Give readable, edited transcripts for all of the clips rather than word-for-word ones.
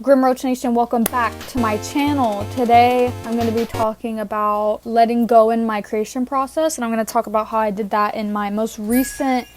GrimRoach Nation, welcome back to my channel. Today I'm going to be talking about letting go in my creation process, and I'm going to talk about how I did that in my most recent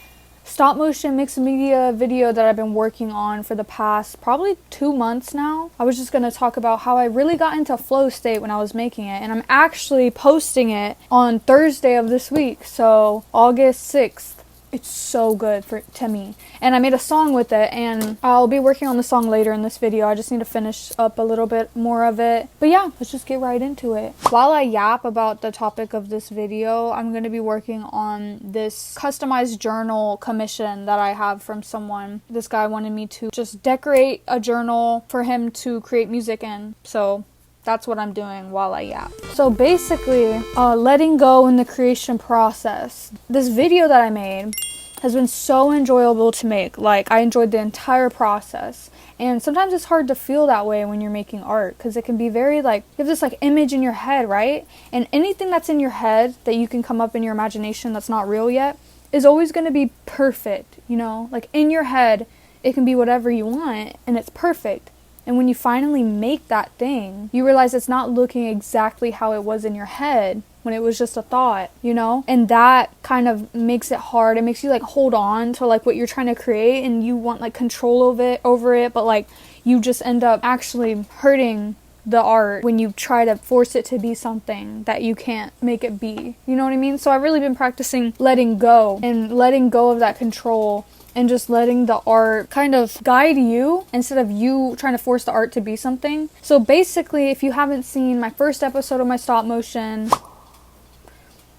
stop motion mixed media video that I've been working on for the past probably 2 months now. I was just going to talk about how I really got into flow state when I was making it, and I'm actually posting it on Thursday of this week, so August 6th. It's so good to me. And I made a song with it, and I'll be working on the song later in this video. I just need to finish up a little bit more of it. But yeah, let's just get right into it. While I yap about the topic of this video, I'm going to be working on this customized journal commission that I have from someone. This guy wanted me to just decorate a journal for him to create music in. So that's what I'm doing while I yap. So basically, letting go in the creation process. This video that I made has been so enjoyable to make. Like, I enjoyed the entire process. And sometimes it's hard to feel that way when you're making art, because it can be very like, you have this like image in your head, right? And anything that's in your head that you can come up in your imagination that's not real yet is always going to be perfect, you know? Like, in your head, it can be whatever you want and it's perfect. And when you finally make that thing, you realize it's not looking exactly how it was in your head when it was just a thought, you know? And that kind of makes it hard. It makes you like hold on to like what you're trying to create, and you want like control over it, but like you just end up actually hurting the art when you try to force it to be something that you can't make it be. You know what I mean? So I've really been practicing letting go of that control, and just letting the art kind of guide you instead of you trying to force the art to be something. So basically, if you haven't seen my first episode of my stop motion,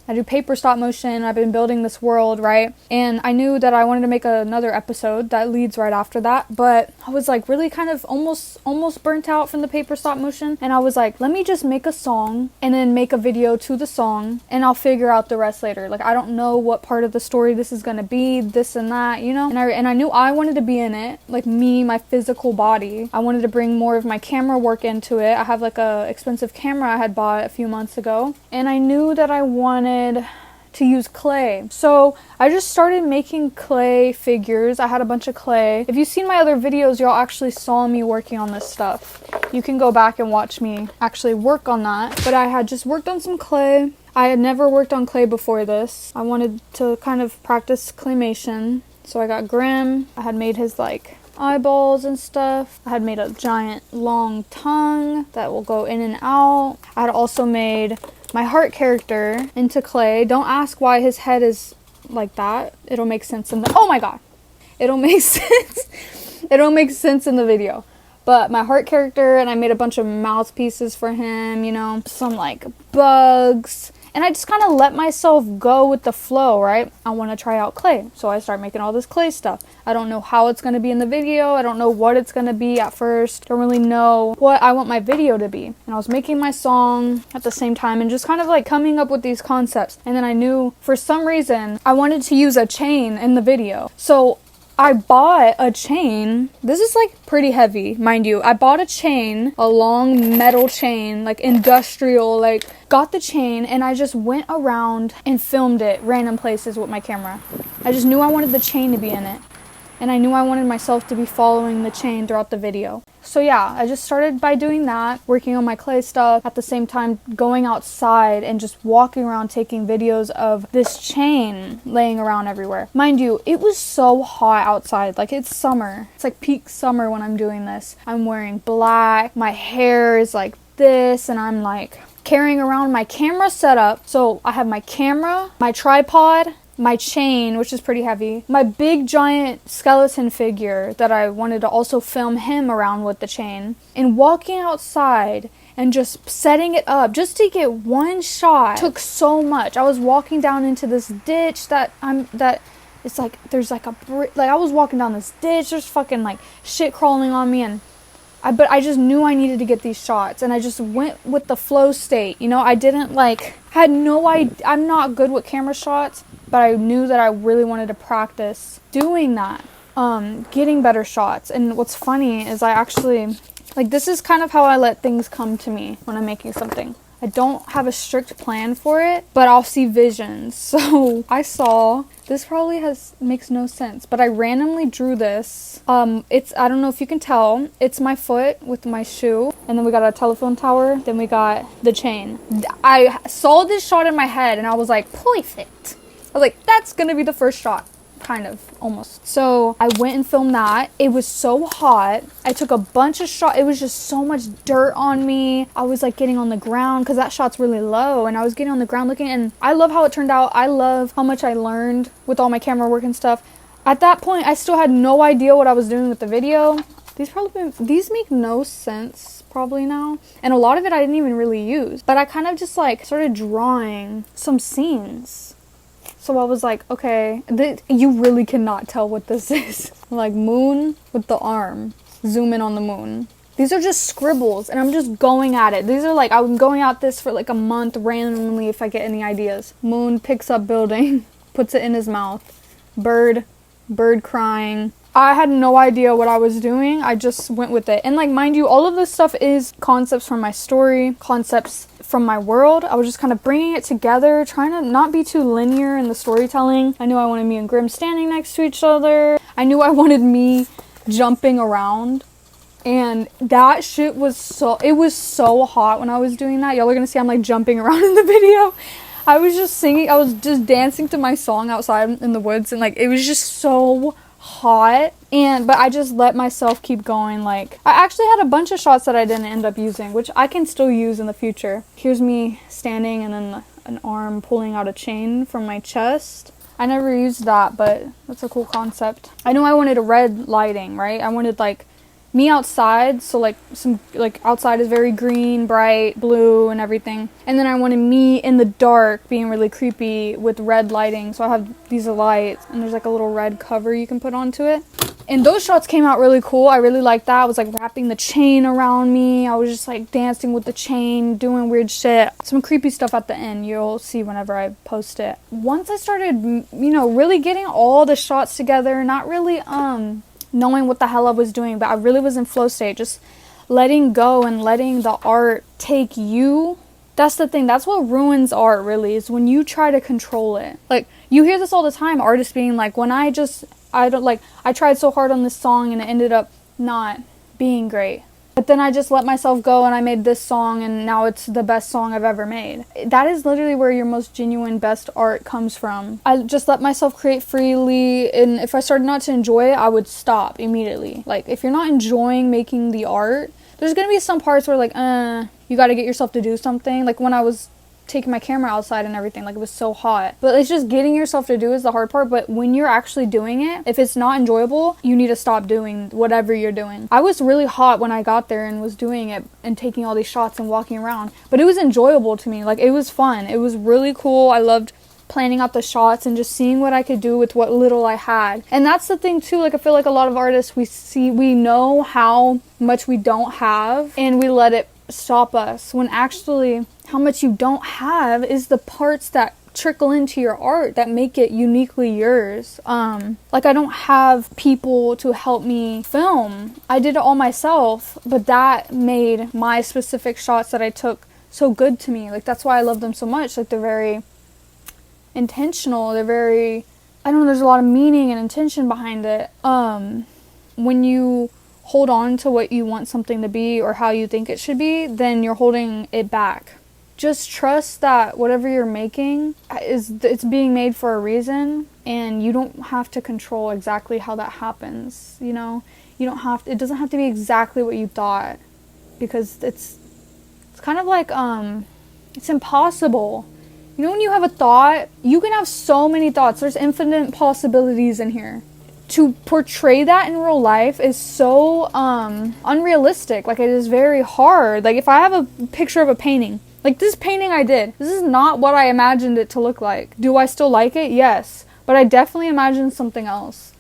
I do paper stop motion. I've been building this world, right? And I knew that I wanted to make another episode that leads right after that, but I was like really kind of almost burnt out from the paper stop motion, and I was like, let me just make a song and then make a video to the song, and I'll figure out the rest later. Like, I don't know what part of the story this is gonna be, this and that, you know? And I knew I wanted to be in it, like me, my physical body. I wanted to bring more of my camera work into it. I have like a expensive camera I had bought a few months ago, and I knew that I wanted to use clay. So I just started making clay figures. I had a bunch of clay. If you've seen my other videos, y'all actually saw me working on this stuff. You can go back and watch me actually work on that. But I had just worked on some clay. I had never worked on clay before this. I wanted to kind of practice claymation. So I got Grim. I had made his like eyeballs and stuff. I had made a giant long tongue that will go in and out. I had also made my heart character into clay. Don't ask why his head is like that. It'll make sense in the— oh my god! It'll make sense. It'll make sense in the video. But my heart character, and I made a bunch of mouthpieces for him, you know, some like bugs. And I just kind of let myself go with the flow, right? I want to try out clay. So I start making all this clay stuff. I don't know how it's going to be in the video. I don't know what it's going to be at first. Don't really know what I want my video to be. And I was making my song at the same time and just kind of like coming up with these concepts. And then I knew for some reason I wanted to use a chain in the video. So I bought a chain. This is like pretty heavy, mind you. I bought a chain, a long metal chain, like industrial, like got the chain, and I just went around and filmed it random places with my camera. I just knew I wanted the chain to be in it, and I knew I wanted myself to be following the chain throughout the video. So yeah, I just started by doing that, working on my clay stuff, at the same time going outside and just walking around taking videos of this chain laying around everywhere. Mind you, it was so hot outside, like it's summer. It's like peak summer when I'm doing this. I'm wearing black, my hair is like this, and I'm like carrying around my camera setup. So I have my camera, my tripod, my chain, which is pretty heavy, my big giant skeleton figure that I wanted to also film him around with the chain, and walking outside and just setting it up just to get one shot took so much. I was walking down into this ditch that it's like there's like I was walking down this ditch, there's fucking like shit crawling on me, and but I just knew I needed to get these shots, and I just went with the flow state, you know. I didn't had no idea. I'm not good with camera shots, but I knew that I really wanted to practice doing that, getting better shots. And what's funny is I actually, like, this is kind of how I let things come to me when I'm making something. I don't have a strict plan for it, but I'll see visions. So I saw, this probably makes no sense, but I randomly drew this. I don't know if you can tell, it's my foot with my shoe, and then we got a telephone tower, then we got the chain. I saw this shot in my head and I was like, perfect. I was like, that's gonna be the first shot. Kind of, almost. So I went and filmed that. It was so hot. I took a bunch of shots. It was just so much dirt on me. I was like getting on the ground because that shot's really low, and I was getting on the ground looking, and I love how it turned out. I love how much I learned with all my camera work and stuff. At that point, I still had no idea what I was doing with the video. These make no sense probably now, and a lot of it I didn't even really use, but I kind of just like started drawing some scenes. So I was like, okay, you really cannot tell what this is. Like moon with the arm. Zoom in on the moon. These are just scribbles, and I'm just going at it. These are like, I'm going at this for like a month randomly if I get any ideas. Moon picks up building, puts it in his mouth. Bird crying. I had no idea what I was doing. I just went with it. And like, mind you, all of this stuff is concepts from my story, concepts from my world. I was just kind of bringing it together, trying to not be too linear in the storytelling. I knew I wanted me and Grim standing next to each other. I knew I wanted me jumping around. And that shit was it was so hot when I was doing that. Y'all are gonna see I'm like jumping around in the video. I was just singing, I was just dancing to my song outside in the woods, and like, it was just so hot. But I just let myself keep going. Like, I actually had a bunch of shots that I didn't end up using, which I can still use in the future. Here's me standing and then an arm pulling out a chain from my chest. I never used that, but that's a cool concept. I know I wanted a red lighting, right? I wanted like me outside, so like outside is very green, bright, blue and everything. And then I wanted me in the dark being really creepy with red lighting. So I have these lights, and there's like a little red cover you can put onto it. And those shots came out really cool. I really liked that. I was like wrapping the chain around me. I was just like dancing with the chain, doing weird shit. Some creepy stuff at the end. You'll see whenever I post it. Once I started, really getting all the shots together, not really knowing what the hell I was doing, but I really was in flow state, just letting go and letting the art take you. That's the thing. That's what ruins art, really, is when you try to control it. Like, you hear this all the time, artists being like, I tried so hard on this song and it ended up not being great. But then I just let myself go and I made this song and now it's the best song I've ever made. That is literally where your most genuine, best art comes from. I just let myself create freely, and if I started not to enjoy it, I would stop immediately. Like, if you're not enjoying making the art, there's gonna be some parts where like, you gotta get yourself to do something. Like when I was taking my camera outside and everything, like it was so hot, but it's just getting yourself to do is the hard part. But when you're actually doing it, if it's not enjoyable, you need to stop doing whatever you're doing. I was really hot when I got there and was doing it and taking all these shots and walking around, but it was enjoyable to me. Like, it was fun, it was really cool. I loved planning out the shots and just seeing what I could do with what little I had. And that's the thing too, like, I feel like a lot of artists, we know how much we don't have and we let it stop us, when actually how much you don't have is the parts that trickle into your art that make it uniquely yours. Like, I don't have people to help me film. I did it all myself, but that made my specific shots that I took so good to me. Like, that's why I love them so much. Like, they're very intentional. They're very, I don't know, there's a lot of meaning and intention behind it. When you hold on to what you want something to be or how you think it should be, then you're holding it back. Just trust that whatever you're making it's being made for a reason, and you don't have to control exactly how that happens. You don't it doesn't have to be exactly what you thought, because it's kind of like it's impossible. When you have a thought, you can have so many thoughts. There's infinite possibilities in here. To portray that in real life is so unrealistic. Like, it is very hard. Like, if I have a picture of a painting, like this painting I did, this is not what I imagined it to look like. Do I still like it? Yes. But I definitely imagined something else.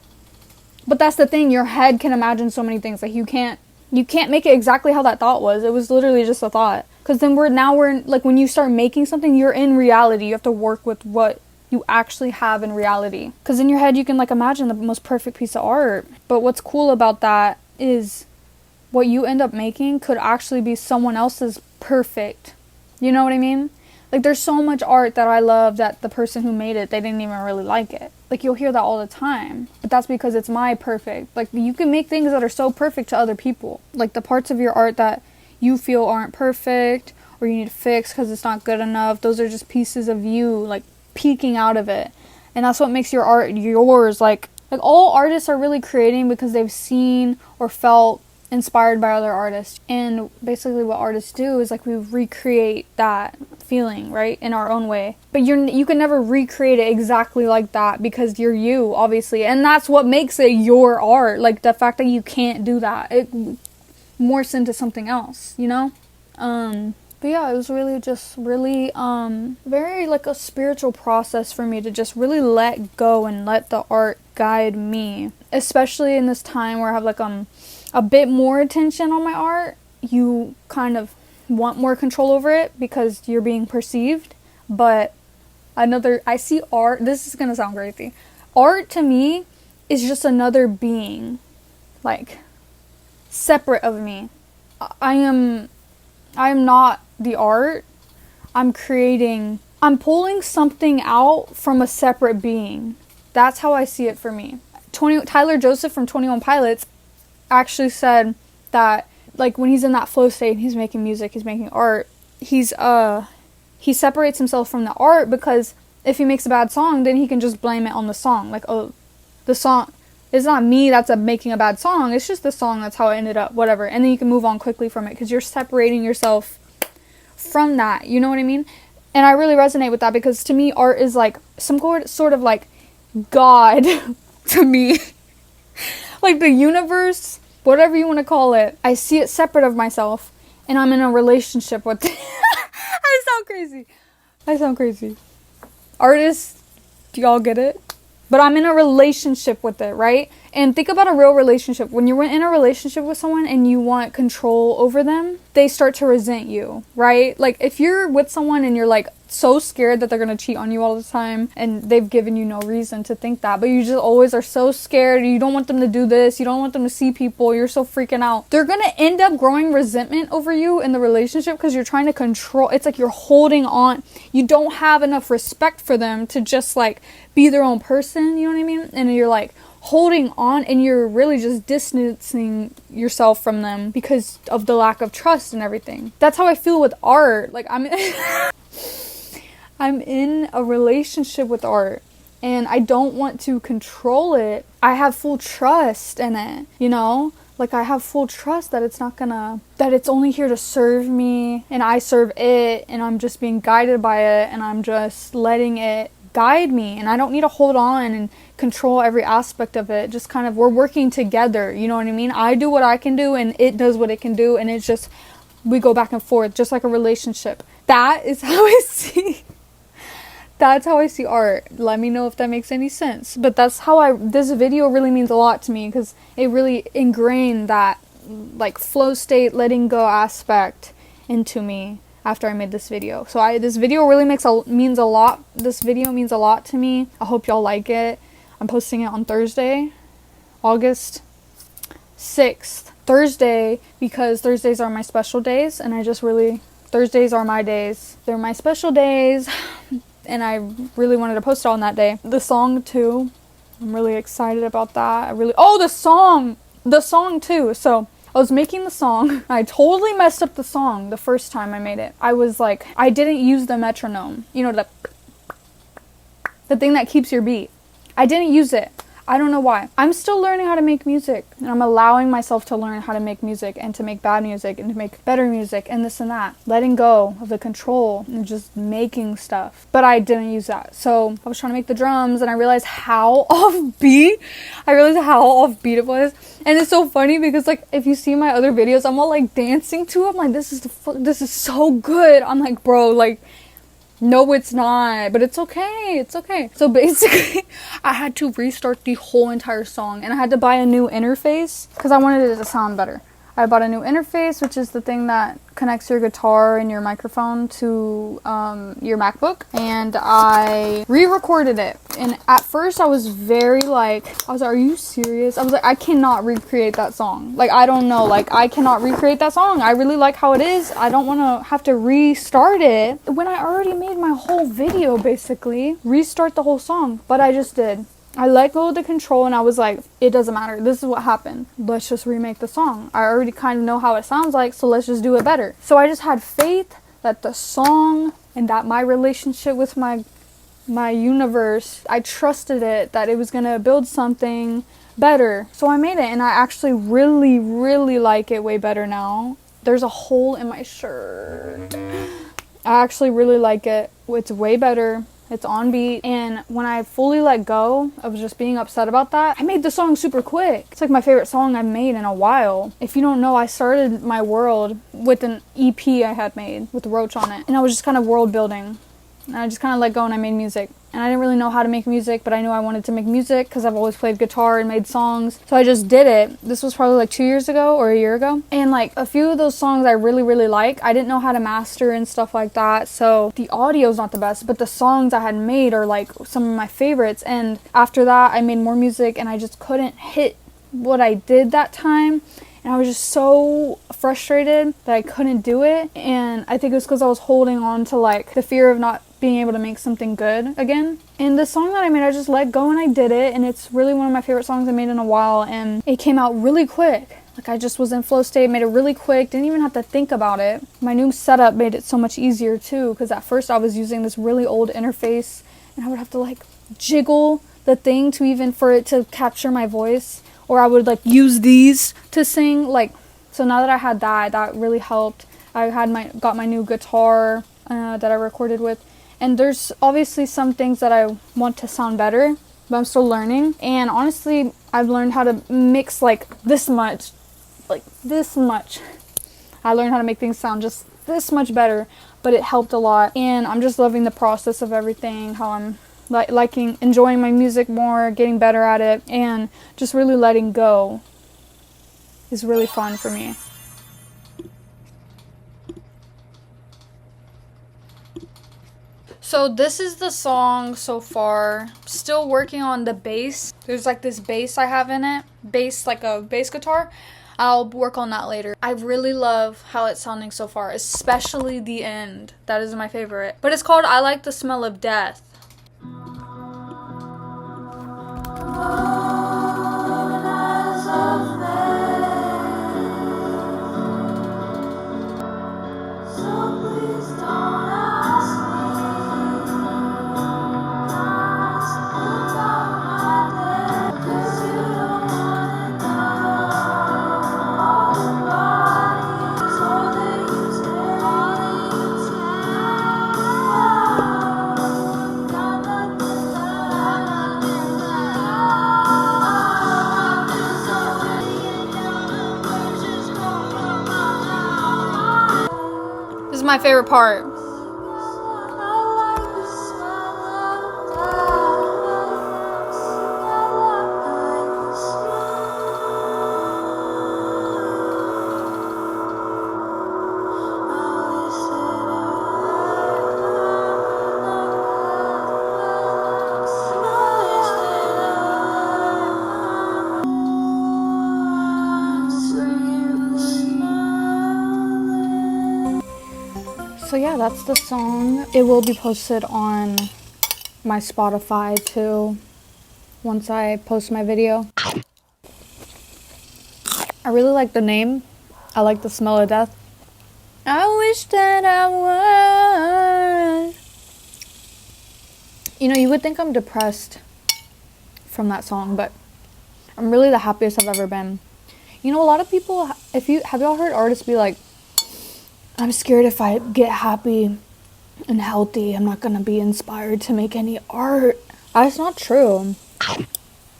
But that's the thing, your head can imagine so many things. Like, you can't make it exactly how that thought was. It was literally just a thought. Because then we're in, like, when you start making something, you're in reality. You have to work with what you actually have in reality. Because in your head, you can, like, imagine the most perfect piece of art. But what's cool about that is what you end up making could actually be someone else's perfect. You know what I mean? Like, there's so much art that I love that the person who made it, they didn't even really like it. Like, you'll hear that all the time. But that's because it's my perfect. Like, you can make things that are so perfect to other people. Like, the parts of your art that you feel aren't perfect or you need to fix because it's not good enough, those are just pieces of you, like, peeking out of it. And that's what makes your art yours. Like all artists are really creating because they've seen or felt inspired by other artists. And basically what artists do is, like, we recreate that feeling, right, in our own way. But you can never recreate it exactly like that because you're you, obviously. And that's what makes it your art. Like, the fact that you can't do that, it morphs into something else, you know? But yeah, it was really just really very like a spiritual process for me to just really let go and let the art guide me. Especially in this time where I have like a bit more attention on my art. You kind of want more control over it because you're being perceived. But I see art, this is gonna sound crazy. Art to me is just another being, like, separate of me. I am not the art. I'm pulling something out from a separate being. That's how I see it for me. Tyler Joseph from 21 Pilots actually said that, like, when he's in that flow state and he's making music, he's making art, he separates himself from the art because if he makes a bad song, then he can just blame it on the song. Like, oh, the song, it's not me that's making a bad song, it's just the song, that's how it ended up, whatever. And then you can move on quickly from it because you're separating yourself from that, you know what I mean? And I really resonate with that because to me, art is like some sort of like God to me. Like the universe, whatever you want to call it. I see it separate of myself and I'm in a relationship with it. I sound crazy. Artists, do y'all get it? But I'm in a relationship with it, right? And think about a real relationship. When you're in a relationship with someone and you want control over them, they start to resent you, right? Like, if you're with someone and you're, like, so scared that they're going to cheat on you all the time and they've given you no reason to think that, but you just always are so scared, you don't want them to do this, you don't want them to see people, you're so freaking out, they're going to end up growing resentment over you in the relationship because you're trying to control. It's like you're holding on. You don't have enough respect for them to just, like, be their own person, you know what I mean? And you're, like, holding on and you're really just distancing yourself from them because of the lack of trust and everything. That's how I feel with art. Like, I'm in a relationship with art and I don't want to control it. I have full trust in it, you know? Like, I have full trust that that it's only here to serve me and I serve it and I'm just being guided by it and I'm just letting it guide me and I don't need to hold on and control every aspect of it. Just kind of, we're working together, you know what I mean? I do what I can do and it does what it can do and it's just, we go back and forth just like a relationship. That is how I see That's how I see art. Let me know if that makes any sense. But that's how this video really means a lot to me because it really ingrained that, like, flow state, letting go aspect into me after I made this video. So this video really means a lot. This video means a lot to me. I hope y'all like it. I'm posting it on Thursday, August 6th. Thursday, because Thursdays are my special days and Thursdays are my days. They're my special days. And I really wanted to post it on that day. The song too, I'm really excited about that. The song too. So I was making the song. I totally messed up the song the first time I made it. I was like, I didn't use the metronome. You know, the thing that keeps your beat. I didn't use it. I don't know why. I'm still learning how to make music. And I'm allowing myself to learn how to make music and to make bad music and to make better music and this and that. Letting go of the control and just making stuff. But I didn't use that. So I was trying to make the drums and I realized how offbeat it was. And it's so funny because, like, if you see my other videos, I'm all like dancing to it. I'm like, this is so good. I'm like, bro, like, no, it's not, but it's okay. It's okay. So basically, I had to restart the whole entire song and I had to buy a new interface because I wanted it to sound better. I bought a new interface, which is the thing that connects your guitar and your microphone to your MacBook, and I re-recorded it. And at first I was very like, are you serious? I was like, I cannot recreate that song. Like, I don't know, like, I cannot recreate that song. I really like how it is. I don't want to have to restart it when I already made my whole video, basically. Restart the whole song, but I just did. I let go of the control and I was like, it doesn't matter. This is what happened. Let's just remake the song. I already kind of know how it sounds like, so let's just do it better. So I just had faith that the song and that my relationship with my universe, I trusted it, that it was going to build something better. So I made it, and I actually really, really like it way better now. There's a hole in my shirt. I actually really like it. It's way better. It's on beat, and when I fully let go of just being upset about that, I made the song super quick. It's like my favorite song I've made in a while. If you don't know, I started my world with an EP I had made with Roach on it, and I was just kind of world building. And I just kind of let go and I made music. And I didn't really know how to make music, but I knew I wanted to make music because I've always played guitar and made songs. So I just did it. This was probably like 2 years ago or a year ago. And like a few of those songs I really, really like. I didn't know how to master and stuff like that. So the audio's not the best, but the songs I had made are like some of my favorites. And after that, I made more music and I just couldn't hit what I did that time. And I was just so frustrated that I couldn't do it. And I think it was because I was holding on to like the fear of not being able to make something good again. And the song that I made, I just let go and I did it. And it's really one of my favorite songs I made in a while. And it came out really quick. Like, I just was in flow state, made it really quick, didn't even have to think about it. My new setup made it so much easier too, because at first I was using this really old interface and I would have to like jiggle the thing to even for it to capture my voice. Or I would like use these to sing. Like, so now that I had that, that really helped. I had got my new guitar that I recorded with. And there's obviously some things that I want to sound better, but I'm still learning. And honestly, I've learned how to mix like this much. Like this much. I learned how to make things sound just this much better, but it helped a lot. And I'm just loving the process of everything, how I'm enjoying my music more, getting better at it, and just really letting go is really fun for me. So this is the song so far. Still working on the bass. There's like this bass I have in it. Bass, like a bass guitar. I'll work on that later. I really love how it's sounding so far, especially the end. That is my favorite. But it's called I Like the Smell of Death. This is my favorite part. So yeah, that's the song. It will be posted on my Spotify too once I post my video. I really like the name. I like the smell of death. I wish that I was. You know, you would think I'm depressed from that song, but I'm really the happiest I've ever been. You know, a lot of people, have y'all heard artists be like, I'm scared if I get happy and healthy, I'm not gonna be inspired to make any art. That's not true.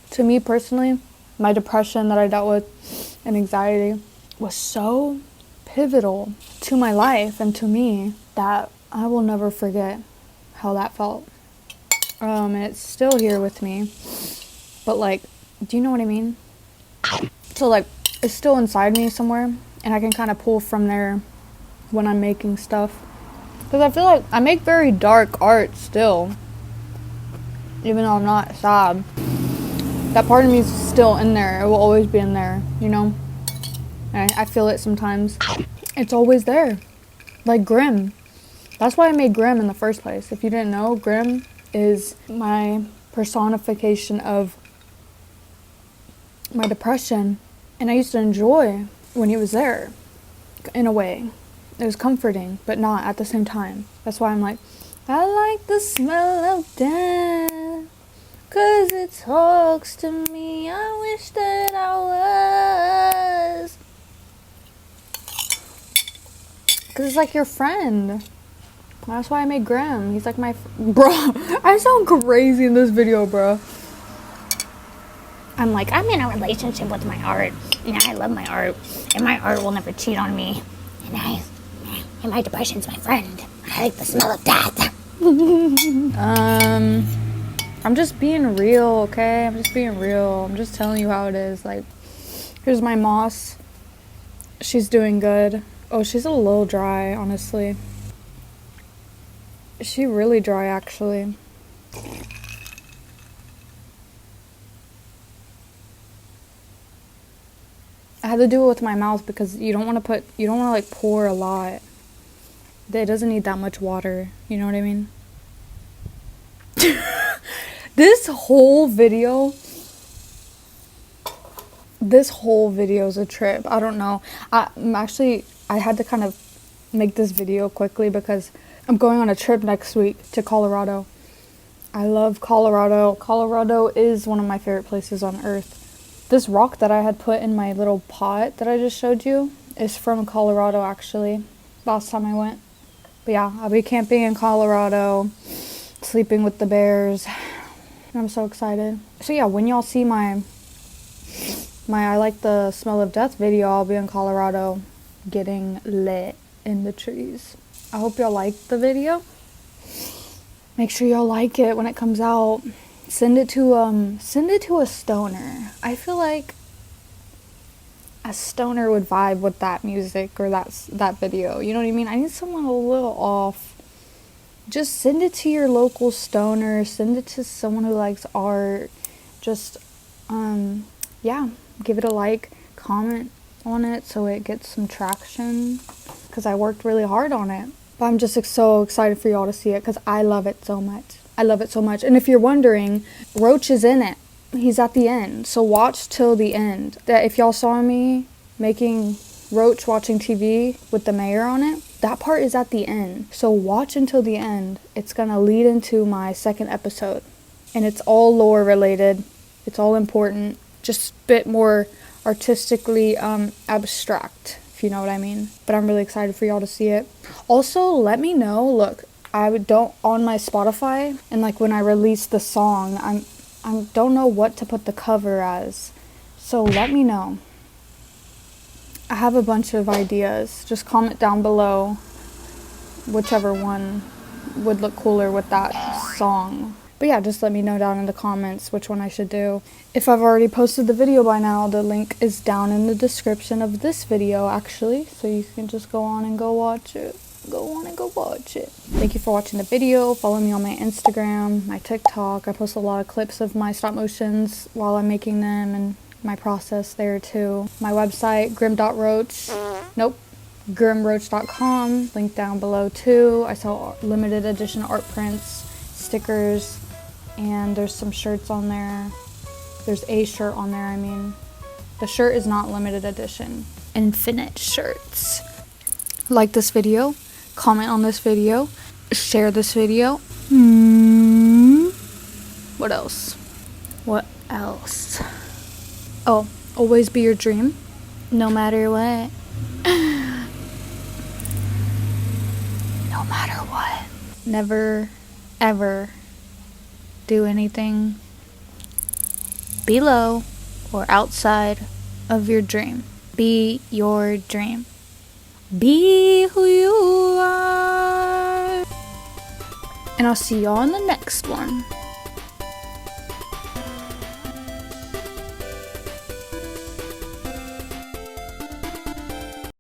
To me personally, my depression that I dealt with and anxiety was so pivotal to my life and to me that I will never forget how that felt. And it's still here with me. But like, do you know what I mean? So like, is still inside me somewhere, and I can kind of pull from there when I'm making stuff. Because I feel like I make very dark art still, even though I'm not sad. That part of me is still in there. It will always be in there, you know? And I feel it sometimes. It's always there. Like Grim. That's why I made Grim in the first place. If you didn't know, Grim is my personification of my depression. And I used to enjoy when he was there, in a way. It was comforting, but not at the same time. That's why I'm like, I like the smell of death, 'cause it talks to me. I wish that I was. 'Cause it's like your friend. That's why I made Grim. He's like my bro. I sound crazy in this video, bro. I'm like, I'm in a relationship with my art, and I love my art, and my art will never cheat on me, and my depression's my friend. I like the smell of death. I'm just being real, okay? I'm just being real. I'm just telling you how it is. Like, here's my moss. She's doing good. Oh, she's a little dry, honestly. Is she really dry, actually? I had to do it with my mouth because you don't want to like pour a lot. It doesn't need that much water, you know what I mean? This whole video is a trip. I don't know. I had to kind of make this video quickly because I'm going on a trip next week to Colorado. I love Colorado. Colorado is one of my favorite places on earth. This rock that I had put in my little pot that I just showed you is from Colorado, actually. Last time I went. But yeah, I'll be camping in Colorado, sleeping with the bears. I'm so excited. So yeah, when y'all see my I like the smell of death video, I'll be in Colorado getting lit in the trees. I hope y'all like the video. Make sure y'all like it when it comes out. Send it to a stoner. I feel like a stoner would vibe with that music or that video. You know what I mean? I need someone a little off. Just send it to your local stoner. Send it to someone who likes art. Just yeah, give it a like, comment on it so it gets some traction, because I worked really hard on it. But I'm just so excited for y'all to see it because I love it so much. I love it so much. And if you're wondering, Roach is in it. He's at the end. So watch till the end. That if y'all saw me making Roach watching TV with the mayor on it, that part is at the end. So watch until the end. It's going to lead into my second episode. And it's all lore related. It's all important. Just a bit more artistically abstract, if you know what I mean. But I'm really excited for y'all to see it. Also, let me know. Look, I don't on my Spotify, and like when I release the song, I don't know what to put the cover as. So let me know. I have a bunch of ideas. Just comment down below whichever one would look cooler with that song. But yeah, just let me know down in the comments which one I should do. If I've already posted the video by now, the link is down in the description of this video, actually. So you can just go on and go watch it. Go on and go watch it. Thank you for watching the video. Follow me on my Instagram, my TikTok. I post a lot of clips of my stop motions while I'm making them and my process there too. My website, Grim.roach. Nope. GrimRoach.com. Link down below too. I sell limited edition art prints, stickers, and there's some shirts on there. There's a shirt on there, I mean. The shirt is not limited edition. Infinite shirts. Like this video. Comment on this video. Share this video. What else? What else? Oh, always be your dream. No matter what. No matter what. Never, ever do anything below or outside of your dream. Be your dream. Be who you are. And I'll see y'all in the next one.